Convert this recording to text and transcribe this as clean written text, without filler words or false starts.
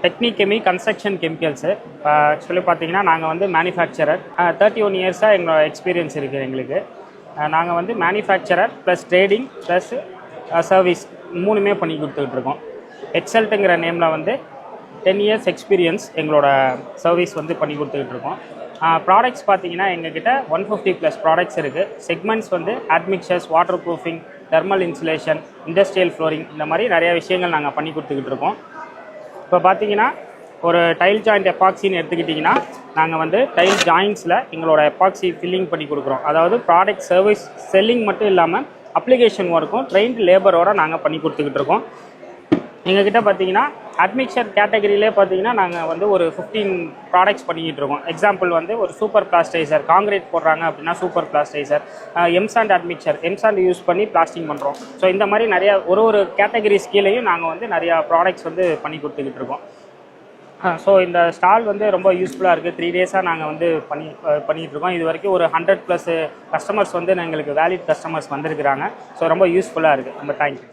டெக்னிகெமி construction chemicals actually பார்த்தீங்கன்னா நாங்கள் வந்து மேனுஃபேக்சரர் 31 இயர்ஸாக எங்களோட எக்ஸ்பீரியன்ஸ் இருக்குது எங்களுக்கு. நாங்கள் வந்து manufacturer plus trading plus service மூணுமே பண்ணி கொடுத்துட்ருக்கோம். எக்ஸல்ட்டுங்கிற நேமில் வந்து 10 இயர்ஸ் எக்ஸ்பீரியன்ஸ் எங்களோட சர்வீஸ் வந்து பண்ணி கொடுத்துட்ருக்கோம். ப்ராடக்ட்ஸ் பார்த்தீங்கன்னா எங்ககிட்ட 150+ ப்ராடக்ட்ஸ் இருக்குது. செக்மெண்ட்ஸ் வந்து admixtures, water proofing, thermal insulation, industrial flooring, இந்த மாதிரி நிறையா விஷயங்கள் நாங்கள் பண்ணி கொடுத்துக்கிட்டு இருக்கோம். இப்போ பார்த்தீங்கன்னா ஒரு டைல் ஜாயிண்ட் எப்பாக்சின்னு எடுத்துக்கிட்டிங்கன்னா நாங்கள் வந்து டைல் ஜாயிண்ட்ஸில் எங்களோட எப்பாக்சி ஃபில்லிங் பண்ணி கொடுக்குறோம். அதாவது ப்ராடக்ட் சர்வீஸ் செல்லிங் மட்டும் இல்லாமல் அப்ளிகேஷன் ஒர்க்கும் ட்ரெயின்டு லேபரோடு நாங்கள் பண்ணி கொடுத்துக்கிட்டு இருக்கோம். எங்ககிட்ட பார்த்தீங்கன்னா அட்மிக்சர் கேட்டகரியிலே பார்த்தீங்கன்னா நாங்கள் வந்து ஒரு 15 ப்ராடக்ட்ஸ் பண்ணிக்கிட்டு இருக்கோம். எக்ஸாம்பிள் வந்து ஒரு சூப்பர் பிளாஸ்டைசர், காங்கிரீட் போடுறாங்க அப்படின்னா super plasticiser, M sand admixture, M sand use பண்ணி பிளாஸ்டிங் பண்ணுறோம். ஸோ இந்த மாதிரி நிறையா ஒரு கேட்டகரிஸ் கீழேயும் நாங்கள் வந்து நிறையா ப்ராடக்ட்ஸ் வந்து பண்ணி இருக்கோம். ஸோ இந்த ஸ்டால் வந்து ரொம்ப யூஸ்ஃபுல்லாக இருக்குது. 3 டேஸாக நாங்கள் வந்து பண்ணிகிட்டு இருக்கோம். இது வரைக்கும் ஒரு 100+ கஸ்டமர்ஸ் வந்து எங்களுக்கு வேலிட் கஸ்டமர்ஸ் வந்திருக்கிறாங்க. ஸோ ரொம்ப யூஸ்ஃபுல்லாக இருக்குது. ரொம்ப தேங்க்யூ.